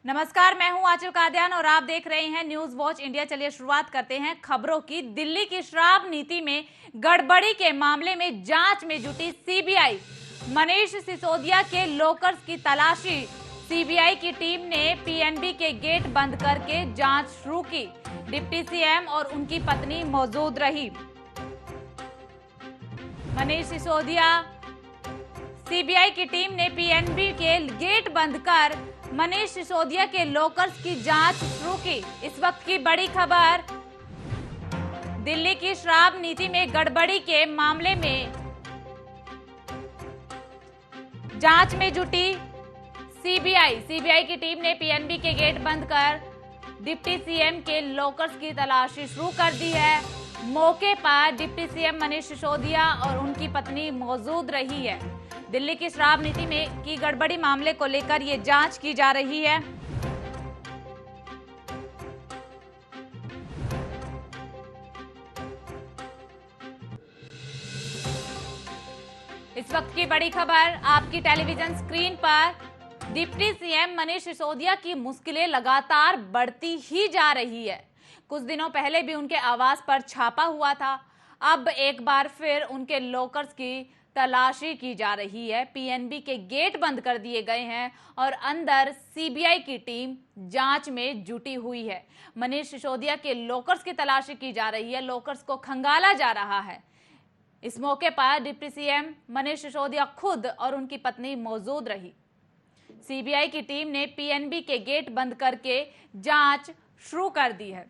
नमस्कार, मैं हूं आंचल कादियान और आप देख रहे हैं न्यूज वॉच इंडिया। चलिए शुरुआत करते हैं खबरों की। दिल्ली की शराब नीति में गड़बड़ी के मामले में जांच में जुटी सीबीआई। मनीष सिसोदिया के लॉकर्स की तलाशी। सीबीआई की टीम ने पीएनबी के गेट बंद करके जांच शुरू की। डिप्टी सीएम और उनकी पत्नी मौजूद रही। मनीष सिसोदिया, सीबीआई की टीम ने पीएनबी के गेट बंद कर मनीष सिसोदिया के लॉकर्स की जांच शुरू की। इस वक्त की बड़ी खबर, दिल्ली की शराब नीति में गड़बड़ी के मामले में जांच में जुटी सीबीआई। सीबीआई की टीम ने पीएनबी के गेट बंद कर डिप्टी सीएम के लॉकर्स की तलाशी शुरू कर दी है। मौके पर डिप्टी सीएम मनीष सिसोदिया और उनकी पत्नी मौजूद रही है। दिल्ली की शराब नीति में की गड़बड़ी मामले को लेकर ये जांच की जा रही है। इस वक्त की बड़ी खबर आपकी टेलीविजन स्क्रीन पर। डिप्टी सीएम मनीष सिसोदिया की मुश्किलें लगातार बढ़ती ही जा रही है। कुछ दिनों पहले भी उनके आवास पर छापा हुआ था, अब एक बार फिर उनके लॉकर्स की तलाशी की जा रही है। पीएनबी के गेट बंद कर दिए गए हैं और अंदर सीबीआई की टीम जांच में जुटी हुई है। मनीष सिसोदिया के लॉकर्स की तलाशी की जा रही है, लॉकर्स को खंगाला जा रहा है। इस मौके पर डिप्टी सीएम मनीष सिसोदिया खुद और उनकी पत्नी मौजूद रही। सीबीआई की टीम ने पीएनबी के गेट बंद करके जांच शुरू कर दी है।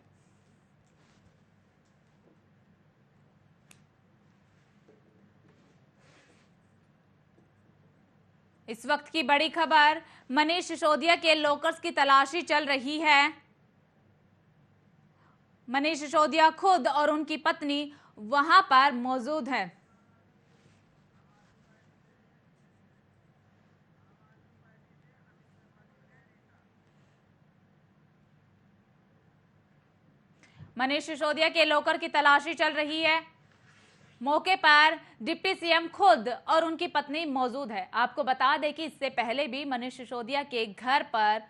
इस वक्त की बड़ी खबर, मनीष सिसोदिया के लॉकर्स की तलाशी चल रही है। मनीष सिसोदिया खुद और उनकी पत्नी वहां पर मौजूद है। मनीष सिसोदिया के लॉकर की तलाशी चल रही है। मौके पर डिप्टी सीएम खुद और उनकी पत्नी मौजूद है। आपको बता दें कि इससे पहले भी मनीष सिसोदिया के घर पर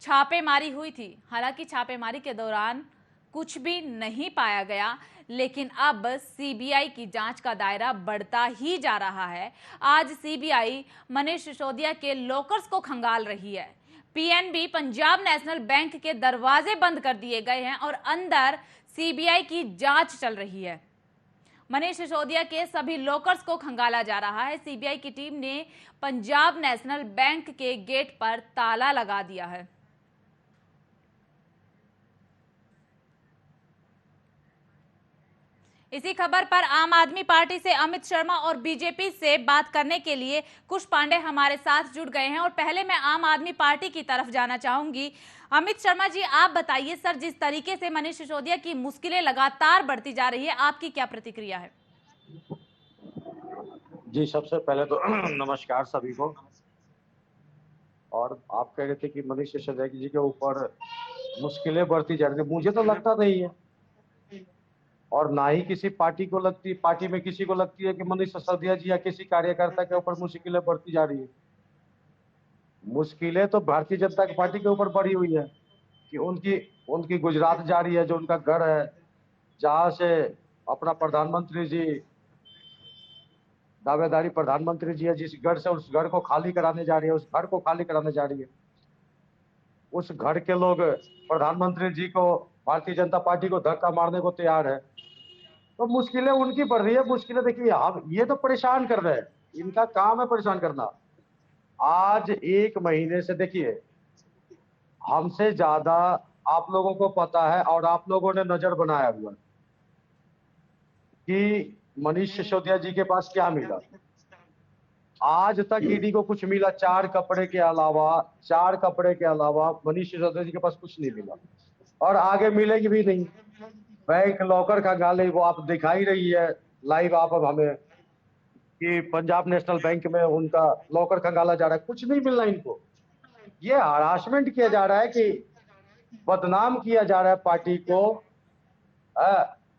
छापेमारी हुई थी। हालांकि छापेमारी के दौरान कुछ भी नहीं पाया गया, लेकिन अब सीबीआई की जांच का दायरा बढ़ता ही जा रहा है। आज सीबीआई मनीष सिसोदिया के लॉकर्स को खंगाल रही है। पीएनबी पंजाब नेशनल बैंक के दरवाजे बंद कर दिए गए हैं और अंदर सीबीआई की जांच चल रही है। मनीष सिसोदिया के सभी लॉकर्स को खंगाला जा रहा है। सीबीआई की टीम ने पंजाब नेशनल बैंक के गेट पर ताला लगा दिया है। इसी खबर पर आम आदमी पार्टी से अमित शर्मा और बीजेपी से बात करने के लिए कुश पांडे हमारे साथ जुड़ गए हैं और पहले मैं आम आदमी पार्टी की तरफ जाना चाहूंगी। अमित शर्मा जी, आप बताइए सर, जिस तरीके से मनीष सिसोदिया की मुश्किलें लगातार बढ़ती जा रही है, आपकी क्या प्रतिक्रिया है? जी, सबसे पहले तो नमस्कार सभी को। और आप कह रहे थे कि मनीष सिसोदिया जी के ऊपर मुश्किलें बढ़ती जा रही है। मुझे तो लगता नहीं है और ना ही किसी पार्टी को लगती, पार्टी में किसी को लगती है कि मनीष सिसोदिया जी या किसी कार्यकर्ता के ऊपर मुश्किलें बढ़ती जा रही है। मुश्किलें तो भारतीय जनता पार्टी के ऊपर बढ़ी हुई है कि उनकी गुजरात जा रही है, जो उनका घर है, जहां से अपना प्रधानमंत्री जी, दावेदारी प्रधानमंत्री जी है, जिस घर से उस घर को खाली कराने जा रही है, उस घर को खाली कराने जा रही है। उस घर के लोग प्रधानमंत्री जी को, भारतीय जनता पार्टी को धक्का मारने को तैयार है। तो मुश्किलें उनकी बढ़ रही है। मुश्किलें देखिए, हम ये तो परेशान कर रहे हैं, इनका काम है परेशान करना। आज एक महीने से देखिए, हमसे ज्यादा आप लोगों को पता है और आप लोगों ने नजर बनाया हुआ कि मनीष सिसोदिया जी के पास क्या मिला। आज तक ईडी को कुछ मिला, चार कपड़े के अलावा मनीष सिसोदिया जी के पास कुछ नहीं मिला और आगे मिलेगी भी नहीं। बैंक लॉकर का गाले वो आप दिखाई रही है लाइव आप अब हमें कि पंजाब नेशनल बैंक में उनका लॉकर खंगाला जा रहा है। कुछ नहीं मिलना इनको। ये हरासमेंट किया जा रहा है कि बदनाम किया जा रहा है पार्टी को।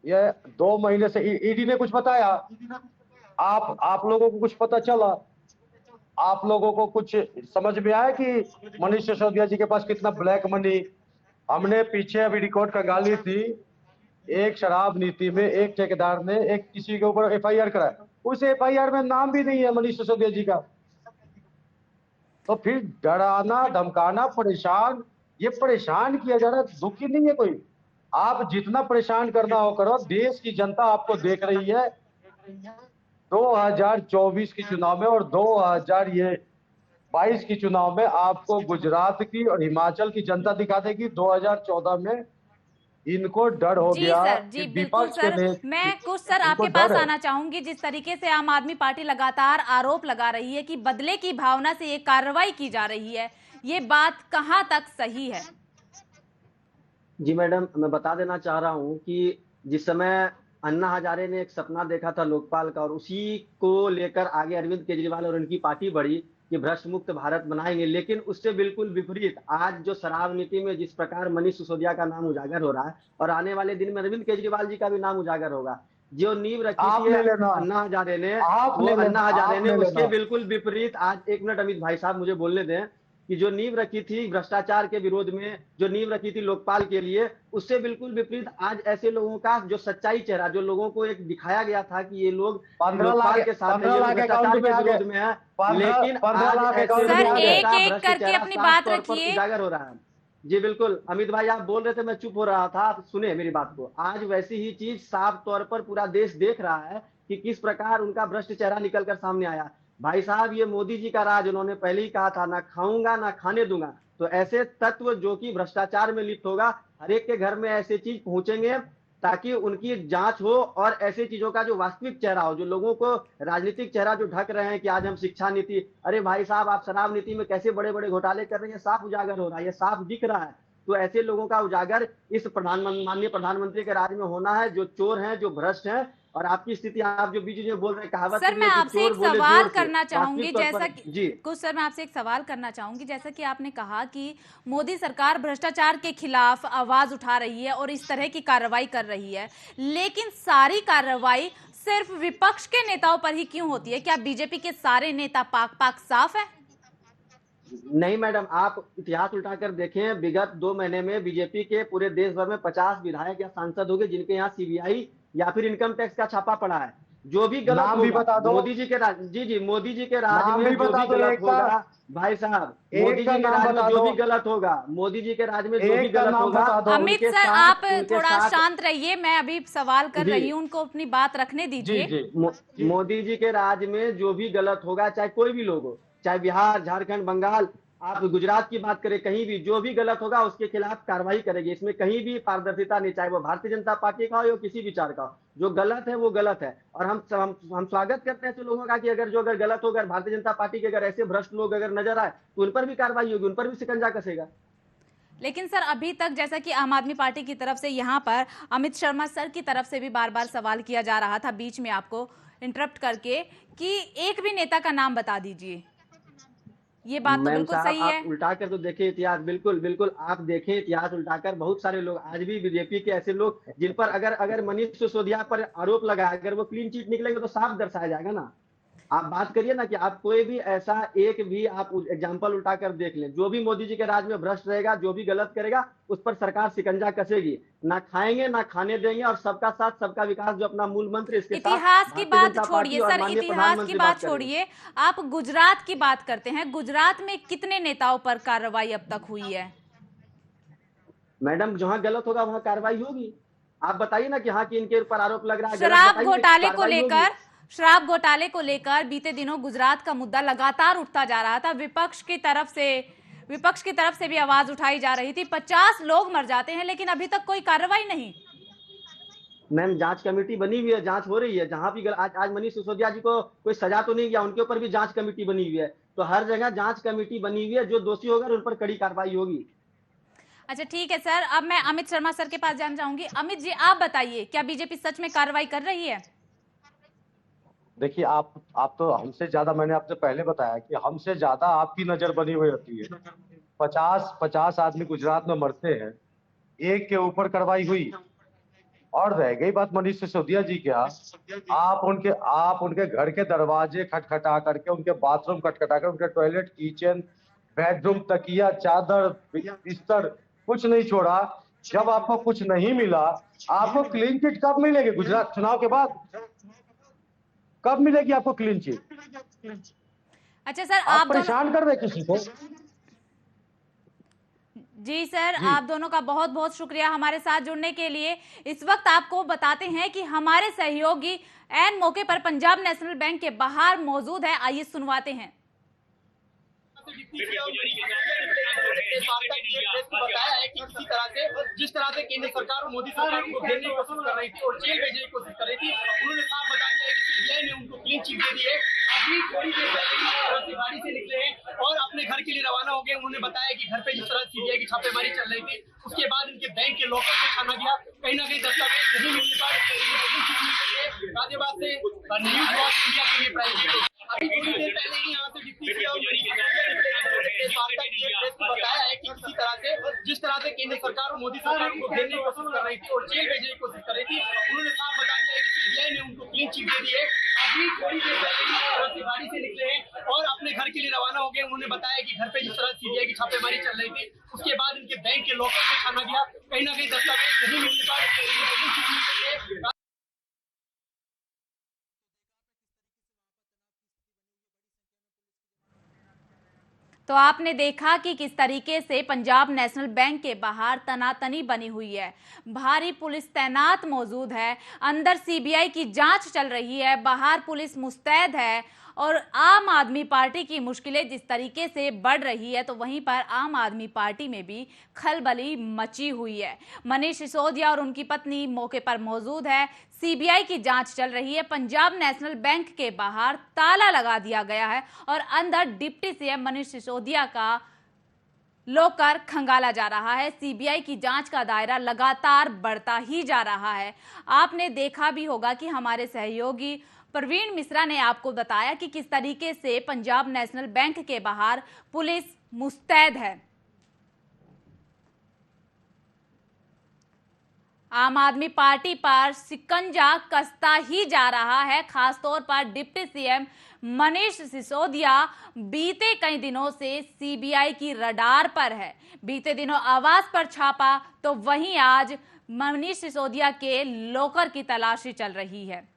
ये 2 महीने से ईडी ने कुछ बताया, आप लोगों को कुछ पता चला? आप लोगों को कुछ समझ में आया कि मनीष सिसोदिया जी के पास कितना ब्लैक मनी? हमने पीछे अभी रिकॉर्ड खंगाली थी, एक शराब नीति में एक ठेकेदार ने एक किसी के ऊपर एफआईआर कराया, उस एफआईआर में नाम भी नहीं है मनीष सिसोदिया जी का। तो फिर डराना धमकाना परेशान, ये परेशान किया जा रहा है, दुखी नहीं है कोई। आप जितना परेशान करना हो करो, देश की जनता आपको देख रही है। 2024 के चुनाव में और 2022 की चुनाव में आपको गुजरात की और हिमाचल की जनता दिखा देगी। 2014 में इनको डर हो जी गया सर, कि जी बिल्कुल विपक्ष के सर। मैं कुछ सर इनको आपके पास डर है। आना चाहूंगी। जिस तरीके से आम आदमी पार्टी लगातार आरोप लगा रही है कि बदले की भावना से ये कार्रवाई की जा रही है, ये बात कहां तक सही है? जी मैडम, मैं बता देना चाह रहा हूं कि जिस समय अन्ना हजारे ने एक सपना देखा था लोकपाल का, और उसी को लेकर आगे अरविंद केजरीवाल और उनकी पार्टी बढ़ी कि भ्रष्ट मुक्त भारत बनाएंगे, लेकिन उससे बिल्कुल विपरीत आज जो शराब नीति में जिस प्रकार मनीष सिसोदिया का नाम उजागर हो रहा है, और आने वाले दिन में अरविंद केजरीवाल जी का भी नाम उजागर होगा। जो नींव रखी आप थी ले लेना, अन्ना हजारे ने, आप वो ले लेना, अन्ना हजारे आप ने ले उसके लेना। बिल्कुल विपरीत आज, एक मिनट अमित भाई साहब मुझे बोलने दें, कि जो नींव रखी थी भ्रष्टाचार के विरोध में, जो नींव रखी थी लोकपाल के लिए, उससे बिल्कुल विपरीत आज ऐसे लोगों का जो सच्चाई चेहरा, जो लोगों को एक दिखाया गया था कि ये लोग 15 लाख लोकपाल के साथ है, 15 ये लोग लाख भ्रष्टाचार अकाउंट में के आ गए, विरोध में है, 15 लेकिन 15 आज लाख ऐसे अकाउंट में सर आ लोगों गए। का एक एक भ्रष्ट करके चेहरा अपनी साफ बात तौर पर रखिए। उजागर हो रहा है। जी बिल्कुल, अमित भाई आप बोल रहे थे, मैं चुप हो रहा था, आप सुने मेरी बात को। आज वैसी ही चीज साफ तौर पर पूरा देश देख रहा है कि किस प्रकार उनका भ्रष्ट चेहरा निकलकर सामने आया। भाई साहब, ये मोदी जी का राज, उन्होंने पहले ही कहा था, ना खाऊंगा ना खाने दूंगा। तो ऐसे तत्व जो कि भ्रष्टाचार में लिप्त होगा, हर एक के घर में ऐसे चीज पहुंचेंगे ताकि उनकी जांच हो, और ऐसी चीजों का जो वास्तविक चेहरा हो, जो लोगों को राजनीतिक चेहरा जो ढक रहे हैं कि आज हम शिक्षा नीति, अरे भाई साहब आप शराब नीति में कैसे बड़े बड़े घोटाले कर रहे हैं, साफ उजागर हो रहा है, ये साफ दिख रहा है। तो ऐसे लोगों का उजागर इस माननीय प्रधानमंत्री के राज में होना है, जो चोर हैं, जो भ्रष्ट हैं। और आपकी स्थिति, आप जो बीच में बोल रहे हैं, कहावत सर भी मैं है कि आपसे चोर एक बोले सवाल जोर से, करना चाहूंगी, वास्तविक तौर जैसा पर कि जी कुछ सर मैं आपसे एक सवाल करना चाहूंगी। जैसा कि आपने कहा कि मोदी सरकार भ्रष्टाचार के खिलाफ आवाज उठा रही है और इस तरह की कार्रवाई कर रही है, लेकिन सारी कार्रवाई सिर्फ विपक्ष के नेताओं पर ही क्यों होती है? क्या बीजेपी के सारे नेता पाक पाक साफ है? नहीं मैडम, आप इतिहास उल्टाकर देखें, विगत 2 महीने में बीजेपी के पूरे देश भर में 50 विधायक या सांसद हो गए जिनके यहाँ सीबीआई या फिर इनकम टैक्स का छापा पड़ा है। जो भी गलत नाम भी होगा बता दो, मोदी जी के राज, जी मोदी जी के राज नाम में भी जो बता भी दो, गलत एक का होगा, भाई साहब मोदी एक का जी के नाम राज में बता जो दो, भी गलत होगा, मोदी जी के राज में जो भी एक का गलत नाम होगा, बता दो। अमित उनके सर आप साथ उनके थोड़ा साथ शांत रहिए, मैं अभी सवाल कर जी रही हूं, उनको अपनी बात रखने जी दीजिए। जी मोदी जी के राज में जो भी गलत होगा, चाहे कोई भी लोग हो, चाहे बिहार, झारखंड, बंगाल, आप गुजरात की बात करें, कहीं भी जो भी गलत होगा उसके खिलाफ कार्रवाई करेगी। इसमें कहीं भी पारदर्शिता नहीं, चाहे वो भारतीय जनता पार्टी का हो या किसी विचार का हो। जो गलत है वो गलत है, और हम स्वागत करते हैं ऐसे लोगों का कि अगर गलत हो, अगर भारतीय जनता पार्टी के अगर ऐसे भ्रष्ट लोग अगर नजर आए तो उन पर भी कार्रवाई होगी, उन पर भी शिकंजा कसेगा। लेकिन सर अभी तक जैसा कि आम आदमी पार्टी की तरफ से यहाँ पर अमित शर्मा सर की तरफ से भी बार बार सवाल किया जा रहा था, बीच में आपको इंटरप्ट करके, कि एक भी नेता का नाम बता दीजिए। ये बात तो मैम बिल्कुल साहब, सही आप है। उल्टा कर तो देखें इतिहास, बिल्कुल बिल्कुल आप देखें इतिहास उल्टाकर, बहुत सारे लोग आज भी बीजेपी के ऐसे लोग जिन पर अगर अगर मनीष सिसोदिया पर आरोप लगा, अगर वो क्लीन चिट निकलेंगे तो साफ दर्शाया जाएगा ना। आप बात करिए ना कि आप कोई भी ऐसा एक भी आप एग्जाम्पल उठाकर देख लें, जो भी मोदी जी के राज में भ्रष्ट रहेगा, जो भी गलत करेगा, उस पर सरकार शिकंजा कसेगी, ना खाएंगे ना खाने देंगे, और सबका साथ सबका विकास जो अपना मूल मंत्र, इसके साथ इतिहास की भारतीय बात जनता पार्टी छोड़िए और सर, माननीय इतिहास की प्रधानमंत्री बात बात करेंगे। छोड़िए, आप गुजरात की बात करते हैं। गुजरात में कितने नेताओं पर कार्रवाई अब तक हुई है? मैडम, जहां गलत होगा वहां कार्रवाई होगी। आप बताइए ना कि हाँ कि इनके ऊपर आरोप लग रहा है, गलत शराब बताइए, घोटाले को कार्रवाई होगी। लेकर, शराब घोटाले को लेकर बीते दिनों गुजरात का मुद्दा लगातार उठता जा रहा था। विपक्ष की तरफ से भी आवाज उठाई जा रही थी। 50 लोग मर जाते हैं लेकिन अभी तक कोई कार्रवाई नहीं। मैम, जांच कमेटी बनी हुई है, जांच हो रही है। जहां भी आज मनीष सिसोदिया जी को कोई सजा तो नहीं गया, उनके ऊपर भी जांच कमेटी बनी हुई है। तो हर जगह जांच कमेटी बनी हुई है, जो दोषी होगा उन पर कड़ी कार्रवाई होगी। अच्छा ठीक है सर, अब मैं अमित शर्मा सर के पास जाना चाहूंगी। अमित जी आप बताइए, क्या बीजेपी सच में कार्रवाई कर रही है? देखिए, आप तो हमसे ज्यादा, मैंने आपसे पहले बताया कि हमसे ज्यादा आपकी नजर बनी हुई होती है। 50 आदमी गुजरात में मरते हैं, एक के ऊपर कार्रवाई हुई? और रह गई बात मनीष सिसोदिया जी क्या, आप उनके घर के दरवाजे खटखटा करके, उनके बाथरूम खटखटा कर, उनके टॉयलेट, किचन, बेडरूम, तकिया, चादर, बिस्तर कुछ नहीं छोड़ा। जब आपको कुछ नहीं मिला, आपको क्लीन चिट कब मिलेगी? गुजरात चुनाव के बाद कब मिलेगी आपको क्लीन चिट? अच्छा सर, आप आप दोनों, परेशान कर रहे किसी को। जी सर, जी आप दोनों का बहुत बहुत शुक्रिया हमारे साथ जुड़ने के लिए। इस वक्त आपको बताते हैं कि हमारे सहयोगी एन मौके पर पंजाब नेशनल बैंक के बाहर मौजूद है, आइए सुनवाते हैं। बताया है कि किसी तरह से, जिस तरह से केंद्र सरकार और मोदी सरकार को घेरने की कोशिश कर रही थी और जेल भेजने की कोशिश कर रही थी, उन्होंने साफ बता दिया है कि सीबीआई ने उनको क्लीन चिट दे दी है। अभी थोड़ी देर पहले गाड़ी से निकले हैं और अपने घर के लिए रवाना हो गए। उन्होंने बताया कि घर पे जिस तरह सीबीआई की छापेमारी चल रही थी, उसके बाद इनके बैंक के लॉकर को छाना गया। कहीं ना कहीं दस्तावेज नहीं मिलने पर गाजियाबाद से न्यूज वॉच इंडिया के लिए प्राइवेट अभी थोड़ी देर पहले ही यहाँ से डिप्टी बताया है कि किसी तरह से, जिस तरह से केंद्र सरकार और मोदी सरकार को घेरने की कोशिश कर रही थी और जेल भेजने की कोशिश कर रही थी, उन्होंने साफ बता दिया है कि सीबीआई ने उनको क्लीन चिट दे दी है। अभी थोड़ी देर पहले गाड़ी से निकले हैं और अपने घर के लिए रवाना हो गए। उन्होंने बताया कि घर पे जिस तरह सीबीआई की छापेमारी चल रही थी, उसके बाद इनके बैंक के लॉकर को छाना गया। कहीं ना कहीं दस्तावेज नहीं मिलने पर तो आपने देखा कि किस तरीके से पंजाब नेशनल बैंक के बाहर तनातनी बनी हुई है, भारी पुलिस तैनात मौजूद है, अंदर सीबीआई की जांच चल रही है, बाहर पुलिस मुस्तैद है और आम आदमी पार्टी की मुश्किलें जिस तरीके से बढ़ रही है, तो वहीं पर आम आदमी पार्टी में भी खलबली मची हुई है। मनीष सिसोदिया और उनकी पत्नी मौके पर मौजूद है, सीबीआई की जांच चल रही है, पंजाब नेशनल बैंक के बाहर ताला लगा दिया गया है और अंदर डिप्टी सीएम मनीष सिसोदिया का लॉकर खंगाला जा रहा है। सीबीआई की जांच का दायरा लगातार बढ़ता ही जा रहा है। आपने देखा भी होगा कि हमारे सहयोगी प्रवीण मिश्रा ने आपको बताया कि किस तरीके से पंजाब नेशनल बैंक के बाहर पुलिस मुस्तैद है। आम आदमी पार्टी पर शिकंजा कसता ही जा रहा है, खासतौर पर डिप्टी सीएम मनीष सिसोदिया बीते कई दिनों से सीबीआई की रडार पर है। बीते दिनों आवास पर छापा तो वहीं आज मनीष सिसोदिया के लॉकर की तलाशी चल रही है।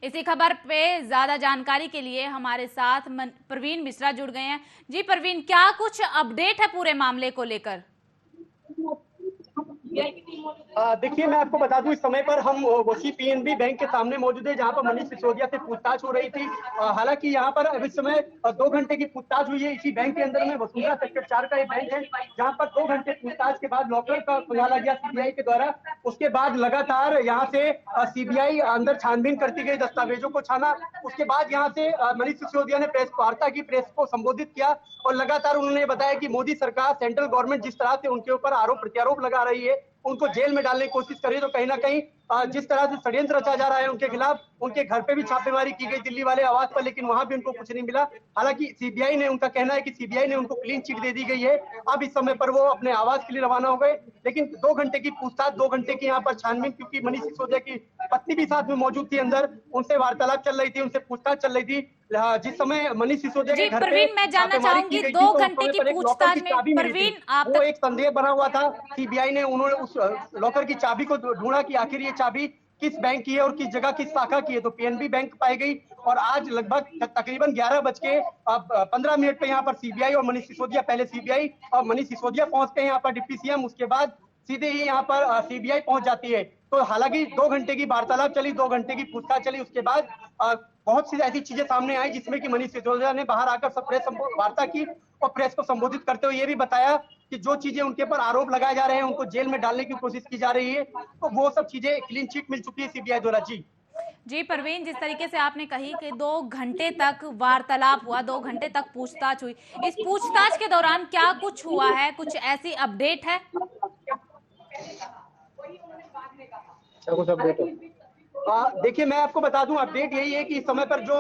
इसी खबर पे ज्यादा जानकारी के लिए हमारे साथ प्रवीण मिश्रा जुड़ गए हैं। जी प्रवीण, क्या कुछ अपडेट है पूरे मामले को लेकर? देखिए, मैं आपको बता दूं, इस समय पर हम वसी पीएनबी बैंक के सामने मौजूद है, जहां पर मनीष सिसोदिया से पूछताछ हो रही थी। हालांकि यहां पर अब इस समय 2 घंटे की पूछताछ हुई है। इसी बैंक के अंदर में वसुंधरा सेक्टर 4 का एक बैंक है, जहां पर 2 घंटे पूछताछ के बाद लॉकर का खुलासा गया सीबीआई के द्वारा। उसके बाद लगातार यहां से सीबीआई अंदर छानबीन करती गई, दस्तावेजों को छाना। उसके बाद यहां से मनीष सिसोदिया ने प्रेस वार्ता की, प्रेस को संबोधित किया और लगातार उन्होंने बताया कि मोदी सरकार, सेंट्रल गवर्नमेंट जिस तरह से उनके ऊपर आरोप प्रत्यारोप लगा रही है, उनको जेल में डालने की कोशिश कर रही है, तो कहीं ना कहीं जिस तरह से षड्यंत्र रचा जा रहा है उनके खिलाफ, उनके घर पे भी छापेमारी की गई दिल्ली वाले आवास पर, लेकिन वहां भी उनको कुछ नहीं मिला। हालांकि सीबीआई ने, उनका कहना है कि सीबीआई ने उनको क्लीन चिट दे दी गई है। अब इस समय पर वो अपने आवास के लिए रवाना हो गए, लेकिन 2 घंटे की पूछताछ, 2 घंटे की यहाँ पर छानबीन, क्योंकि मनीष सिसोदिया की पत्नी भी साथ में मौजूद थी अंदर, उनसे वार्तालाप चल रही थी, उनसे पूछताछ चल रही थी। जिस समय मनीष सिसोदिया के घर पे मैं जानना चाहूंगी, 2 घंटे की पूछताछ में प्रवीण वो एक संदेह बना हुआ था। सीबीआई ने, उन्होंने उस लॉकर की चाबी को ढूंढा कि आखिर ये चाबी किस बैंक की है और किस जगह, किस शाखा की है, तो पीएनबी बैंक पाई गई। और आज लगभग तकरीबन 11:15 पे यहाँ पर सीबीआई और मनीष सिसोदिया, पहले सीबीआई और मनीष सिसोदिया पहुंचते हैं यहाँ पर डिप्टी सीएम, उसके बाद सीधे ही यहाँ पर सीबीआई पहुंच जाती है। तो हालांकि 2 घंटे की वार्तालाप चली, 2 घंटे की पूछताछ चली, उसके बाद बहुत सी ऐसी चीजें सामने आई जिसमें कि मनीष सिसोदिया ने बाहर आकर सब प्रेस वार्ता की और प्रेस को संबोधित करते हुए ये भी बताया कि जो चीजें उनके पर आरोप लगाए जा रहे हैं, उनको जेल में डालने की कोशिश की जा रही है, तो वो सब चीजें क्लीन चिट मिल चुकी है सीबीआई द्वारा। जी प्रवीण, जिस तरीके से आपने कही कि 2 घंटे तक वार्तालाप हुआ, 2 घंटे तक पूछताछ हुई, इस पूछताछ के दौरान क्या कुछ हुआ है, कुछ ऐसी अपडेट है? देखिए मैं आपको बता दूं, अपडेट यही है कि इस समय पर जो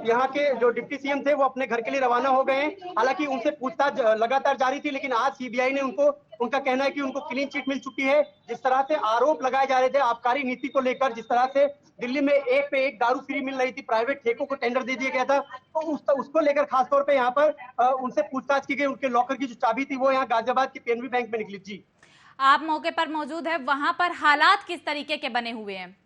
यहाँ के जो डिप्टी सीएम थे वो अपने घर के लिए रवाना हो गए हैं। हालांकि उनसे पूछताछ लगातार जारी थी, लेकिन आज सीबीआई ने उनका कहना है कि उनको क्लीन चिट मिल चुकी है। जिस तरह से आरोप लगाए जा रहे थे आबकारी नीति को लेकर, जिस तरह से दिल्ली में एक पे एक दारू फ्री मिल रही थी, प्राइवेट ठेकों को टेंडर दे दिया गया था, तो उसको लेकर खासतौर पर यहाँ पर उनसे पूछताछ की गई। उनके लॉकर की जो चाबी थी वो यहाँ गाजियाबाद के पीएनबी बैंक में निकली। जी, आप मौके पर मौजूद है, वहां पर हालात किस तरीके के बने हुए हैं?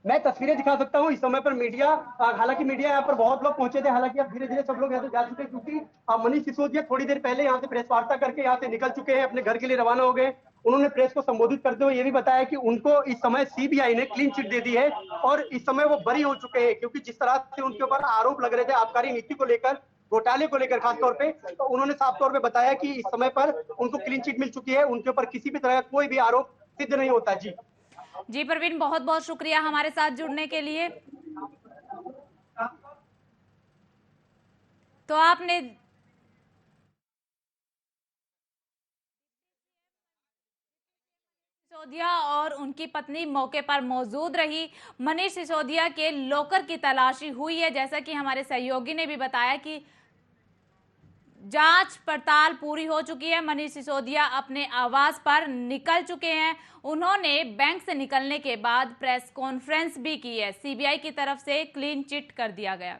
मैं तस्वीरें दिखा सकता हूँ। इस समय पर मीडिया, हालांकि मीडिया यहाँ पर बहुत लोग पहुंचे थे, हालांकि अब धीरे धीरे सब लोग यहाँ से जा चुके हैं, क्योंकि मनीष सिसोदिया थोड़ी देर पहले यहाँ से प्रेस वार्ता करके यहाँ से निकल चुके हैं, अपने घर के लिए रवाना हो गए। उन्होंने प्रेस को संबोधित करते हुए ये भी बताया कि उनको इस समय सीबीआई ने क्लीन चिट दे दी है और इस समय वो बरी हो चुके हैं, क्योंकि जिस तरह से उनके ऊपर आरोप लग रहे थे आबकारी नीति को लेकर, घोटाले को लेकर खासतौर पे, तो उन्होंने साफ तौर पे बताया कि इस समय पर उनको क्लीन चिट मिल चुकी है, उनके ऊपर किसी भी तरह का कोई भी आरोप सिद्ध नहीं होता। जी जी प्रवीण, बहुत बहुत शुक्रिया हमारे साथ जुड़ने के लिए। तो आपने सिसोदिया और उनकी पत्नी मौके पर मौजूद रही। मनीष सिसोदिया के लॉकर की तलाशी हुई है। जैसा कि हमारे सहयोगी ने भी बताया कि जांच पड़ताल पूरी हो चुकी है। मनीष सिसोदिया अपने आवास पर निकल चुके हैं। उन्होंने बैंक से निकलने के बाद प्रेस कॉन्फ्रेंस भी की है। सीबीआई की तरफ से क्लीन चिट कर दिया गया।